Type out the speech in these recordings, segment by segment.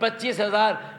25,000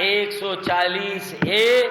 140A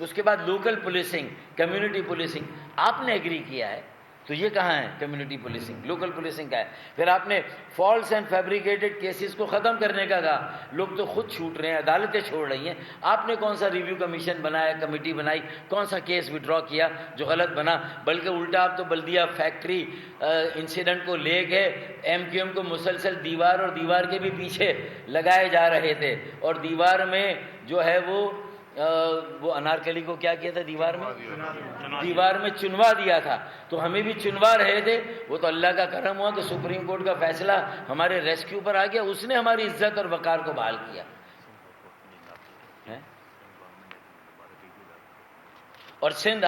اس کے بعد local policing, community policing آپ نے ایگری کیا ہے، تو یہ کہاں ہے کمیونٹی پولیسنگ؟ لوکل پولیسنگ کا ہے. پھر آپ نے فالس اینڈ فیبریکیٹڈ کیسز کو ختم کرنے کا کہا. لوگ تو خود چھوٹ رہے ہیں، عدالتیں چھوڑ رہی ہیں. آپ نے کون سا ریویو کمیشن بنایا، کمیٹی بنائی، کون سا کیس وڈرا کیا جو غلط بنا؟ بلکہ الٹا آپ تو بلدیہ فیکٹری انسیڈنٹ کو لے کے ایم کیو ایم کو مسلسل دیوار اور دیوار کے بھی پیچھے لگائے جا رہے تھے، اور دیوار میں جو ہے وہ انارکلی کو کیا کیا تھا؟ دیوار میں چنوا دیا تھا. تو ہمیں بھی چنوا رہے تھے. وہ تو اللہ کا کرم ہوا کہ سپریم کورٹ کا فیصلہ ہمارے ریسکیو پر آ گیا، اس نے ہماری عزت اور وقار کو بحال کیا. اور سندھ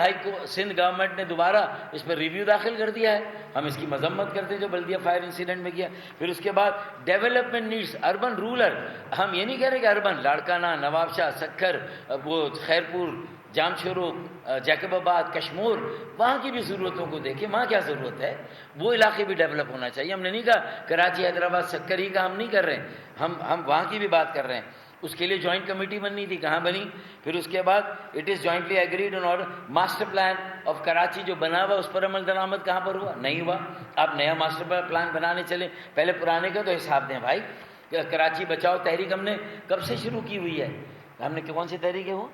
گورنمنٹ نے دوبارہ اس پر ریویو داخل کر دیا ہے. ہم اس کی مذمت کرتے ہیں جو بلدیہ فائر انسیڈنٹ میں کیا. پھر اس کے بعد ڈیولپمنٹ نیڈس، اربن رورل. ہم یہ نہیں کہہ رہے کہ اربن لاڑکانہ، نواب شاہ، سکھر، وہ خیرپور، جام شورو، جیکب آباد، کشمور، وہاں کی بھی ضرورتوں کو دیکھیں. وہاں کیا ضرورت ہے، وہ علاقے بھی ڈیولپ ہونا چاہیے. ہم نے نہیں کہا کراچی، حیدرآباد، سکر ہی کا ہم نہیں کر رہے ہیں، ہم وہاں کی بھی بات کر رہے ہیں. اس کے لیے جوائنٹ کمیٹی بننی تھی، کہاں بنی؟ پھر اس کے بعد it is jointly agreed on order. Master plan of Karachi جو بنا ہوا اس پر عمل درآمد کہاں پر ہوا؟ نہیں ہوا. آپ نیا ماسٹر پلان بنانے چلیں، پہلے پرانے کا تو حساب دیں بھائی. کراچی بچاؤ تحریک ہم نے کب سے شروع کی ہوئی ہے؟ ہم نے کون سی تحریک ہے وہ؟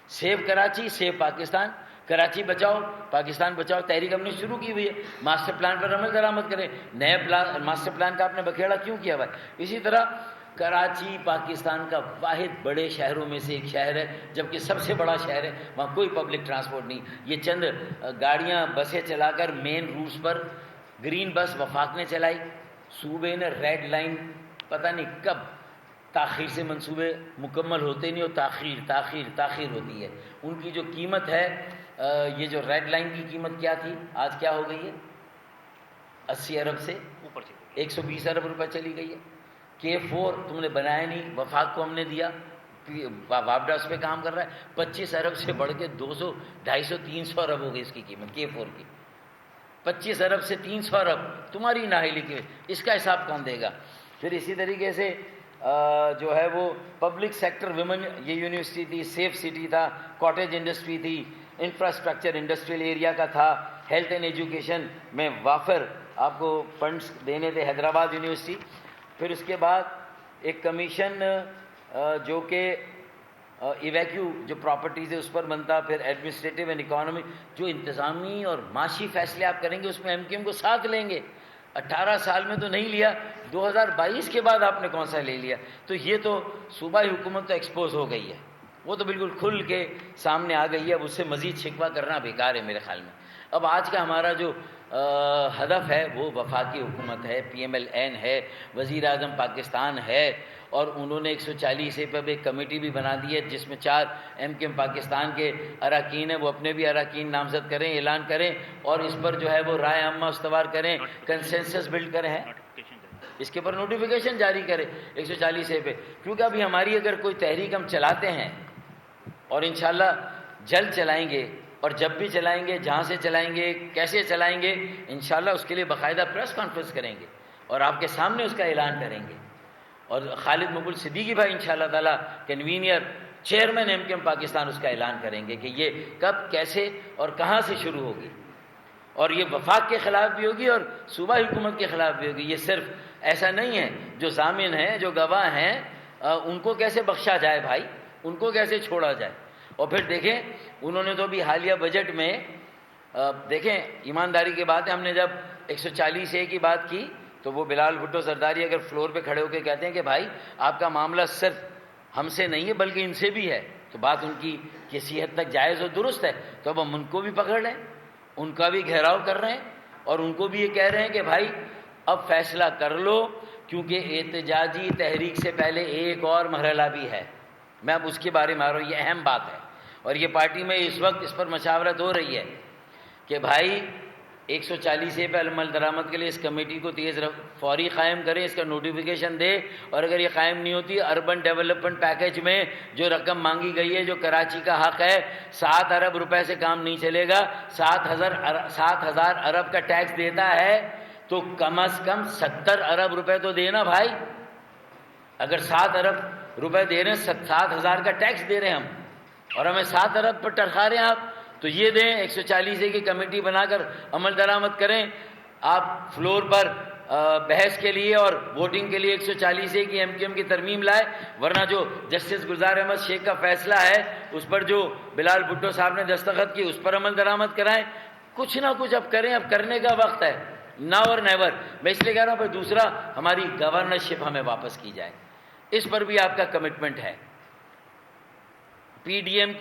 Save Karachi, save Pakistan. کراچی بچاؤ، پاکستان بچاؤ تحریک ہم نے شروع کی ہوئی ہے. ماسٹر پلان پر عمل درآمد کریں. نئے ماسٹر پلان کا آپ نے بکھیڑا کیوں کیا بھائی؟ اسی طرح کراچی پاکستان کا واحد بڑے شہروں میں سے ایک شہر ہے، جبکہ سب سے بڑا شہر ہے. وہاں کوئی پبلک ٹرانسپورٹ نہیں. یہ چند گاڑیاں، بسیں چلا کر مین روٹس پر گرین بس وفاق نے چلائی. صوبے نے ریڈ لائن پتہ نہیں کب تاخیر سے منصوبے مکمل ہوتے نہیں، اور تاخیر ہوتی ہے. ان کی جو قیمت ہے، یہ جو ریڈ لائن کی قیمت کیا تھی، آج کیا ہو گئی ہے؟ 80 ارب سے 120 ارب روپے چلی گئی ہے. K4 تم نے بنایا نہیں، وفاق کو ہم نے دیا، وابڈا اس پہ کام کر رہا ہے. 25 ارب سے بڑھ کے 200، 250، 300 ارب ہو گئی اس کی قیمت K4 کی. 25 ارب سے 300 ارب تمہاری نااہلی کی، اس کا حساب کون دے گا؟ پھر اسی طریقے سے جو ہے وہ پبلک سیکٹر ویمن، یہ یونیورسٹی تھی، سیف سٹی تھا، کاٹیج انڈسٹری تھی، انفراسٹرکچر انڈسٹریل ایریا کا تھا، ہیلتھ اینڈ ایجوکیشن میں وافر آپ کو فنڈز دینے تھے، حیدرآباد یونیورسٹی. پھر اس کے بعد ایک کمیشن جو کہ ایویکیو جو پراپرٹیز ہے اس پر بنتا. پھر ایڈمنسٹریٹو اینڈ اکانومی، جو انتظامی اور معاشی فیصلے آپ کریں گے اس میں ایم کیو ایم کو ساتھ لیں گے. 18 سال میں تو نہیں لیا، 2022 کے بعد آپ نے کون سا لے لیا؟ تو یہ تو صوبائی حکومت تو ایکسپوز ہو گئی ہے، وہ تو بالکل کھل کے سامنے آ گئی ہے. اب اس سے مزید شکوہ کرنا بیکار ہے میرے خیال میں. اب آج کا ہمارا جو ہدف ہے وہ وفاقی حکومت ہے، PMLN ہے، وزیر اعظم پاکستان ہے، اور انہوں نے 140 پہ ایک کمیٹی بھی بنا دی ہے جس میں 4 MKM پاکستان کے اراکین ہیں. وہ اپنے بھی اراکین نامزد کریں، اعلان کریں، اور اس پر جو ہے وہ رائے عامہ استوار کریں، کنسنسس بلڈ کریں. اس کے پر نوٹیفیکیشن جاری کرے 140 پہ. کیونکہ ابھی ہماری اگر کوئی تحریک ہم چلاتے ہیں، اور انشاءاللہ جلد چلائیں گے، اور جب بھی چلائیں گے، جہاں سے چلائیں گے، کیسے چلائیں گے، انشاءاللہ اس کے لیے باقاعدہ پریس کانفرنس کریں گے اور آپ کے سامنے اس کا اعلان کریں گے. اور خالد مقبول صدیقی بھائی انشاءاللہ تعالی کنوینئر، چیئرمین MKM پاکستان، اس کا اعلان کریں گے کہ یہ کب، کیسے اور کہاں سے شروع ہوگی. اور یہ وفاق کے خلاف بھی ہوگی اور صوبائی حکومت کے خلاف بھی ہوگی. یہ صرف ایسا نہیں ہے جو ضامن ہیں، جو گواہ ہیں، ان کو کیسے بخشا جائے بھائی، ان کو کیسے چھوڑا جائے. اور پھر دیکھیں انہوں نے تو بھی حالیہ بجٹ میں دیکھیں، ایمانداری کی بات ہے، ہم نے جب 140A کی بات کی تو وہ بلال بھٹو زرداری اگر فلور پہ کھڑے ہو کے کہتے ہیں کہ بھائی آپ کا معاملہ صرف ہم سے نہیں ہے بلکہ ان سے بھی ہے، تو بات ان کی کسی حد تک جائز اور درست ہے. تو اب ہم ان کو بھی پکڑ لیں، ان کا بھی گھیراؤ کر رہے ہیں، اور ان کو بھی یہ کہہ رہے ہیں کہ بھائی اب فیصلہ کر لو، کیونکہ احتجاجی تحریک سے پہلے ایک اور مرحلہ بھی ہے. میں اب اس کے بارے میں آ رہا ہوں، یہ اہم بات ہے. اور یہ پارٹی میں اس وقت اس پر مشاورت ہو رہی ہے کہ بھائی 140A پہ عمل درآمد کے لیے اس کمیٹی کو فوری قائم کریں، اس کا نوٹیفیکیشن دے. اور اگر یہ قائم نہیں ہوتی، اربن ڈیولپمنٹ پیکیج میں جو رقم مانگی گئی ہے، جو کراچی کا حق ہے، 7 ارب روپے سے کام نہیں چلے گا. 7,000 ارب کا ٹیکس دیتا ہے تو کم از کم 70 ارب روپے تو دینا بھائی. اگر 7 ارب روپے دے رہے ہیں، 7,000 کا ٹیکس دے رہے ہیں ہم، اور ہمیں 7 ارب پر ٹرخا رہے ہیں آپ، تو یہ دیں 140 کی کمیٹی بنا کر عمل درآمد کریں. آپ فلور پر بحث کے لیے اور ووٹنگ کے لیے 140 کی MQM کی ترمیم لائے، ورنہ جو جسٹس گلزار احمد شیخ کا فیصلہ ہے اس پر جو بلال بھٹو صاحب نے دستخط کی اس پر عمل درآمد کرائیں. کچھ نہ کچھ اب کریں، اب کرنے کا وقت ہے، ناؤ اور نیور. میں اس لیے کہہ رہا ہوں پھر دوسرا ہماری گورنرشپ ہمیں واپس کی جائے، اس پر بھی آپ کا کمٹمنٹ ہے. PDM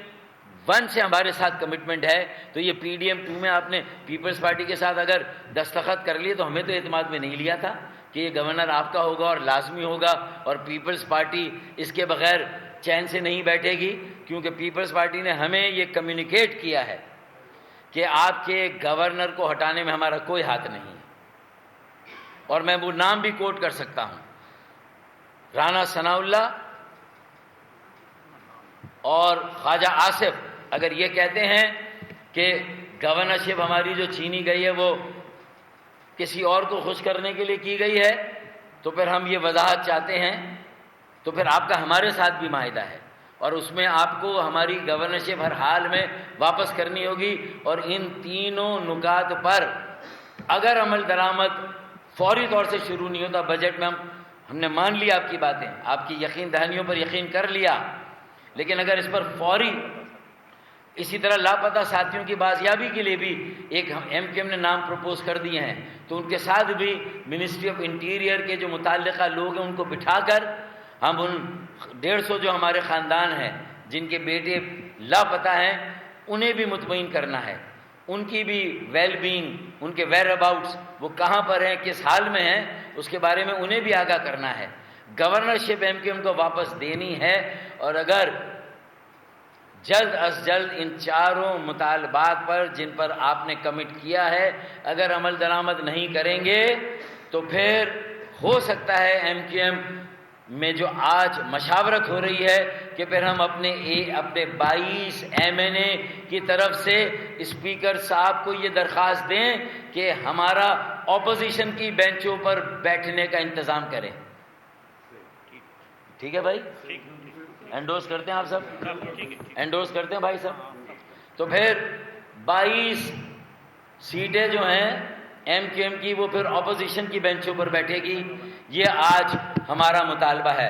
1 سے ہمارے ساتھ کمٹمنٹ ہے، تو یہ PDM 2 میں آپ نے پیپلز پارٹی کے ساتھ اگر دستخط کر لیے تو ہمیں تو اعتماد میں نہیں لیا تھا کہ یہ گورنر آپ کا ہوگا اور لازمی ہوگا، اور پیپلز پارٹی اس کے بغیر چین سے نہیں بیٹھے گی، کیونکہ پیپلز پارٹی نے ہمیں یہ کمیونیکیٹ کیا ہے کہ آپ کے گورنر کو ہٹانے میں ہمارا کوئی ہاتھ نہیں ہے. اور میں وہ نام بھی کوٹ کر سکتا ہوں، رانا ثناء اللہ اور خواجہ آصف اگر یہ کہتے ہیں کہ گورنرشپ ہماری جو چھینی گئی ہے وہ کسی اور کو خوش کرنے کے لیے کی گئی ہے، تو پھر ہم یہ وضاحت چاہتے ہیں. تو پھر آپ کا ہمارے ساتھ بھی معاہدہ ہے، اور اس میں آپ کو ہماری گورنرشپ ہر حال میں واپس کرنی ہوگی. اور ان تینوں نکات پر اگر عمل درآمد فوری طور سے شروع نہیں ہوتا، بجٹ میں ہم نے مان لیا آپ کی باتیں، آپ کی یقین دہانیوں پر یقین کر لیا، لیکن اگر اس پر فوری اسی طرح لاپتہ ساتھیوں کی بازیابی کے لیے بھی ایک MQM نے نام پروپوز کر دیے ہیں، تو ان کے ساتھ بھی منسٹری آف انٹیریئر کے جو متعلقہ لوگ ہیں ان کو بٹھا کر ہم ان 150 جو ہمارے خاندان ہیں جن کے بیٹے لاپتہ ہیں انہیں بھی مطمئن کرنا ہے، ان کی بھی ویل بینگ، ان کے ویئر اباؤٹس، وہ کہاں پر ہیں، کس حال میں ہیں، اس کے بارے میں انہیں بھی آگاہ کرنا ہے. گورنرشپ MQM کو واپس دینی ہے، اور اگر جلد از جلد ان چاروں مطالبات پر جن پر آپ نے کمٹ کیا ہے اگر عمل درآمد نہیں کریں گے تو پھر ہو سکتا ہے MQM میں جو آج مشاورت ہو رہی ہے کہ پھر ہم اپنے 22 MNA کی طرف سے اسپیکر صاحب کو یہ درخواست دیں کہ ہمارا اپوزیشن کی بینچوں پر بیٹھنے کا انتظام کریں. ٹھیک ہے بھائی، انڈورس کرتے ہیں آپ سب، انڈورس کرتے ہیں بھائی صاحب. تو پھر 22 سیٹیں جو ہیں MQM کی وہ پھر اپوزیشن کی بینچوں پر بیٹھے گی. یہ آج ہمارا مطالبہ ہے،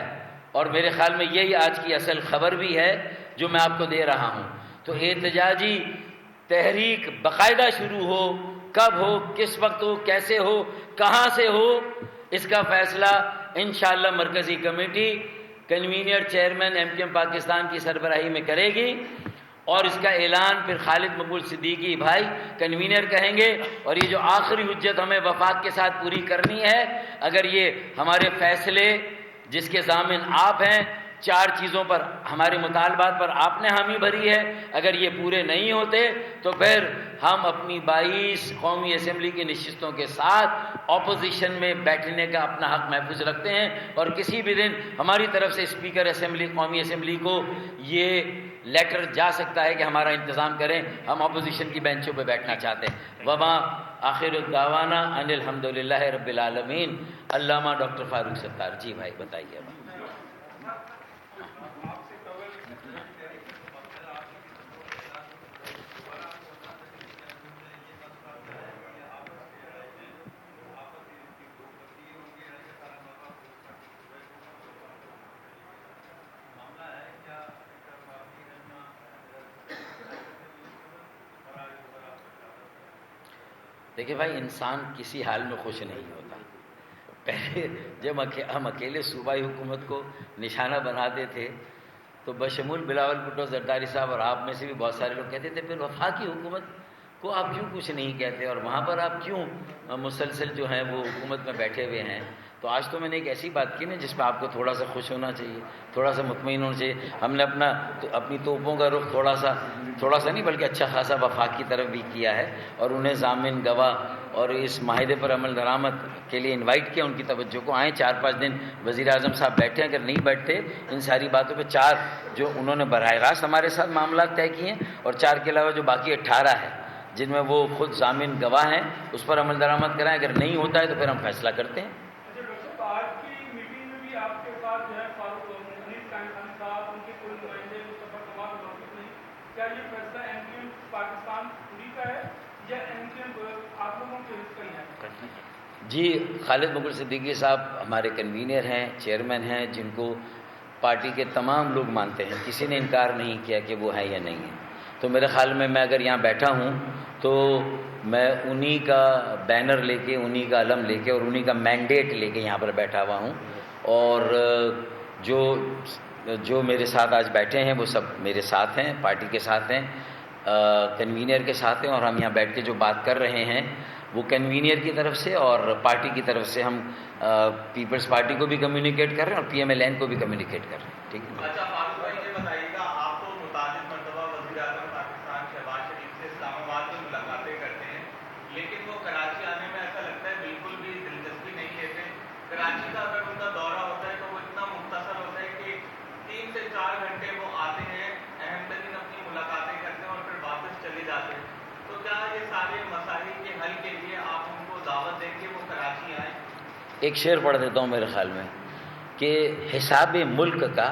اور میرے خیال میں یہی آج کی اصل خبر بھی ہے جو میں آپ کو دے رہا ہوں. تو احتجاجی تحریک باقاعدہ شروع ہو، کب ہو، کس وقت ہو، کیسے ہو، کہاں سے ہو، اس کا فیصلہ انشاءاللہ مرکزی committee convener chairman MQM Pakistan کی سربراہی میں کرے گی، اور اس کا اعلان پھر خالد مقبول صدیقی بھائی کنوینر کہیں گے. اور یہ جو آخری حجت ہمیں وفاق کے ساتھ پوری کرنی ہے، اگر یہ ہمارے فیصلے جس کے ضامن آپ ہیں، 4 چیزوں پر ہمارے مطالبات پر آپ نے حامی بھری ہے، اگر یہ پورے نہیں ہوتے تو پھر ہم اپنی 22 قومی اسمبلی کی نشستوں کے ساتھ اپوزیشن میں بیٹھنے کا اپنا حق محفوظ رکھتے ہیں. اور کسی بھی دن ہماری طرف سے اسپیکر اسمبلی قومی اسمبلی کو یہ لیٹر جا سکتا ہے کہ ہمارا انتظام کریں، ہم اپوزیشن کی بینچوں پہ بیٹھنا چاہتے ہیں. وما آخر الدعوانا ان الحمدللہ رب العالمین. علامہ ڈاکٹر فاروق ستار. جی بھائی بتائیے. دیکھیں بھائی، انسان کسی حال میں خوش نہیں ہوتا. پہلے جب ہم اکیلے صوبائی حکومت کو نشانہ بناتے تھے تو بشمول بلاول بھٹو زرداری صاحب اور آپ میں سے بھی بہت سارے لوگ کہتے تھے پھر وفاقی حکومت کو آپ کیوں کچھ نہیں کہتے، اور وہاں پر آپ کیوں مسلسل جو ہیں وہ حکومت میں بیٹھے ہوئے ہیں. تو آج تو میں نے ایک ایسی بات کی نا جس پہ آپ کو تھوڑا سا خوش ہونا چاہیے، تھوڑا سا مطمئن ہونا چاہیے. ہم نے اپنی توپوں کا رخ تھوڑا سا نہیں بلکہ اچھا خاصا وفاق کی طرف بھی کیا ہے، اور انہیں ضامن گواہ اور اس معاہدے پر عمل درآمد کے لیے انوائٹ کیا. ان کی توجہ کو آئیں 4-5 دن وزیر اعظم صاحب بیٹھے ہیں، اگر نہیں بیٹھتے ان ساری باتوں پہ 4 جو انہوں نے براہ راست ہمارے ساتھ معاملات طے کیے ہیں، اور 4 کے علاوہ جو باقی 18 ہیں جن میں وہ خود ضامن گواہ ہیں اس پر عمل درآمد کرائیں. اگر نہیں ہوتا ہے تو پھر ہم فیصلہ کرتے ہیں. آج کی میٹنگ میں بھی آپ کے ساتھ جو ہے فاروق صاحب ان کے کوئی نمائندے مصطفیٰ کمال موجود نہیں جی خالد مغل صدیقی صاحب ہمارے کنوینر ہیں، چیئرمین ہیں، جن کو پارٹی کے تمام لوگ مانتے ہیں، کسی نے انکار نہیں کیا کہ وہ ہے یا نہیں ہے. تو میرے خیال میں اگر یہاں بیٹھا ہوں تو میں انہی کا بینر لے کے، انہی کا علم لے کے اور انہی کا مینڈیٹ لے کے یہاں پر بیٹھا ہوا ہوں. اور جو میرے ساتھ آج بیٹھے ہیں وہ سب میرے ساتھ ہیں، پارٹی کے ساتھ ہیں، کنوینر کے ساتھ ہیں. اور ہم یہاں بیٹھ کے جو بات کر رہے ہیں وہ کنوینر کی طرف سے اور پارٹی کی طرف سے ہم پیپلز پارٹی کو بھی کمیونیکیٹ کر رہے ہیں اور پی ایم ایل این کو بھی کمیونیکیٹ کر رہے ہیں. ٹھیک ہے. اچھا فاروق بھائی یہ بتائیے گا، آپ تو متعدد مرتبہ وزیر اعظم پاکستان شہباز شریف سے اسلام آباد میں ملاقاتیں کرتے ہیں، لیکن وہ کراچی آنے میں ایسا لگتا ہے بالکل بھی دلچسپی نہیں لیتے. کراچی کا اگر ان کا دورہ ہوتا ہے تو وہ اتنا مختصر ہوتا ہے کہ 3 سے 4 گھنٹے وہ آتے ہیں، اہم ترین اپنی ملاقاتیں کرتے ہیں اور پھر واپس چلے جاتے ہیں. تو کیا یہ سارے مسائل کے حل کے لیے آپ ان کو دعوت دیں گے وہ کراچی آئیں؟ ایک شعر پڑھ دیتا ہوں میرے خیال میں کہ حساب ملک کا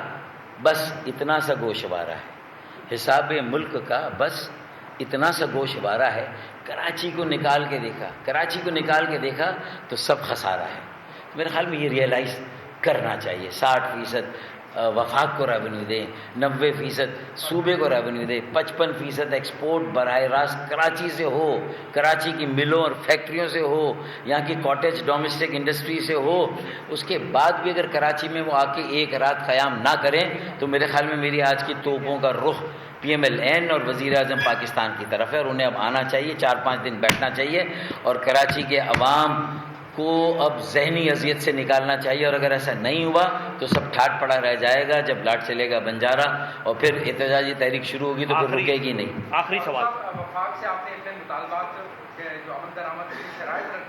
بس اتنا سا گوشوارہ ہے، حساب ملک کا بس اتنا سا گوشوارہ ہے. کراچی کو نکال کے دیکھا، کراچی کو نکال کے دیکھا تو سب خسارہ ہے. میرے خیال میں یہ ریئلائز کرنا چاہیے. 60% وفاق کو ریونیو دیں، 90% صوبے کو ریونیو دیں، 55% ایکسپورٹ براہ راست کراچی سے ہو، کراچی کی ملوں اور فیکٹریوں سے ہو، یہاں کی کاٹیج ڈومیسٹک انڈسٹری سے ہو. اس کے بعد بھی اگر کراچی میں وہ آ کے ایک رات قیام نہ کریں تو میرے خیال میں میری آج کی توپوں کا رخ پی ایم ایل این اور وزیر اعظم پاکستان کی طرف ہے. اور انہیں اب آنا چاہیے، 4-5 دن بیٹھنا چاہیے اور کراچی کے عوام کو اب ذہنی اذیت سے نکالنا چاہیے. اور اگر ایسا نہیں ہوا تو سب ٹھاٹ پڑا رہ جائے گا. جب لاٹ چلے گا بنجارہ اور پھر احتجاجی تحریک شروع ہوگی تو پھر رکے گی نہیں. آخری سوال. وفاق سے آپ نے اپنے مطالبات جو عمل درآمد کی شرائط رکھی